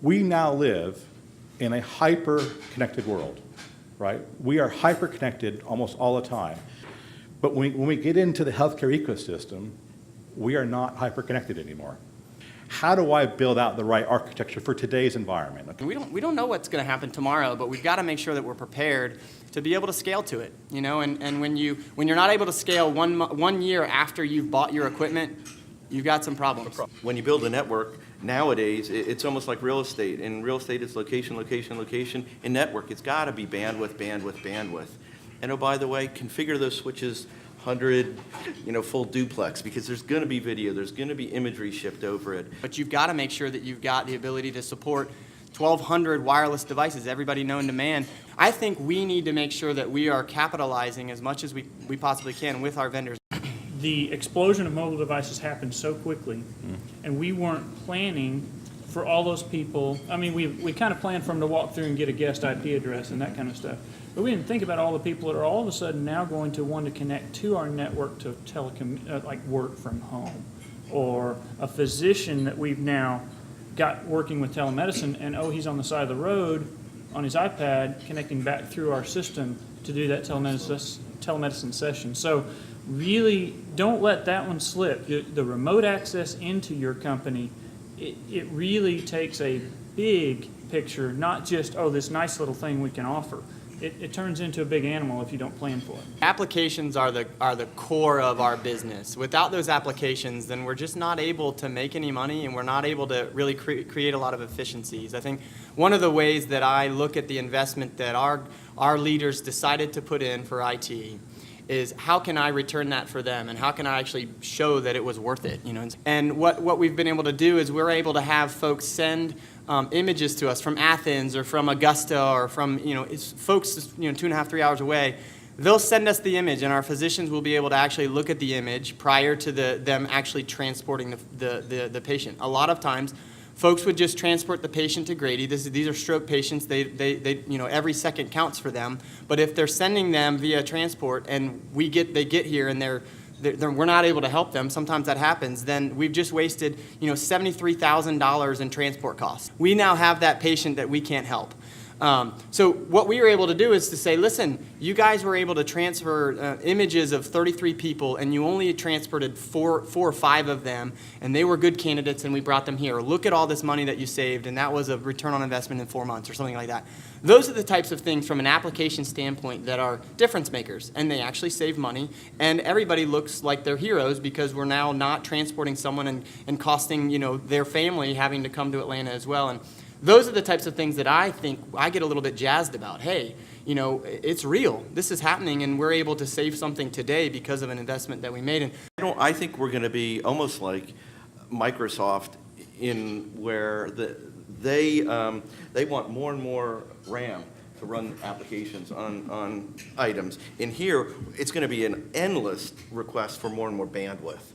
We now live in a hyper-connected world, right? We are hyper-connected almost all the time. But when we get into the healthcare ecosystem, we are not hyper-connected anymore. How do I build out the right architecture for today's environment? Okay. We don't know what's going to happen tomorrow, but we've got to make sure that we're prepared to be able to scale to it. You know, and when you're not able to scale one year after you've bought your equipment, you've got some problems. When you build a network, nowadays, it's almost like real estate. In real estate, it's location, location, location. In network, it's got to be bandwidth, bandwidth, bandwidth. And oh, by the way, configure those switches 100, full duplex, because there's going to be video, there's going to be imagery shipped over it. But you've got to make sure that you've got the ability to support 1,200 wireless devices, everybody known to man. I think we need to make sure that we are capitalizing as much as we possibly can with our vendors. The explosion of mobile devices happened so quickly, and we weren't planning for all those people. I mean, we kind of planned for them to walk through and get a guest IP address and that kind of stuff. But we didn't think about all the people that are all of a sudden now going to want to connect to our network to like work from home, or a physician that we've now got working with telemedicine, and he's on the side of the road on his iPad connecting back through our system to do that telemedicine session. So really don't let that one slip. The remote access into your company, it really takes a big picture, not just, this nice little thing we can offer. It turns into a big animal if you don't plan for it. Applications are the core of our business. Without those applications, then we're just not able to make any money, and we're not able to really create a lot of efficiencies. I think one of the ways that I look at the investment that our leaders decided to put in for IT is, how can I return that for them, and how can I actually show that it was worth it? And what we've been able to do is we're able to have folks send images to us from Athens or from Augusta or from folks 2.5, 3 hours away. They'll send us the image, and our physicians will be able to actually look at the image prior to them actually transporting the patient. A lot of times, folks would just transport the patient to Grady. These are stroke patients. They every second counts for them. But if they're sending them via transport and they get here and we're not able to help them, sometimes that happens, then we've just wasted $73,000 in transport costs. We now have that patient that we can't help. So what we were able to do is to say, listen, you guys were able to transfer images of 33 people, and you only transported four or five of them, and they were good candidates, and we brought them here. Look at all this money that you saved, and that was a return on investment in 4 months or something like that. Those are the types of things from an application standpoint that are difference makers, and they actually save money, and everybody looks like they're heroes because we're now not transporting someone and costing their family having to come to Atlanta as well. And those are the types of things that I think I get a little bit jazzed about. Hey, it's real. This is happening, and we're able to save something today because of an investment that we made. And I think we're going to be almost like Microsoft, in where they want more and more RAM to run applications on items. In here, it's going to be an endless request for more and more bandwidth.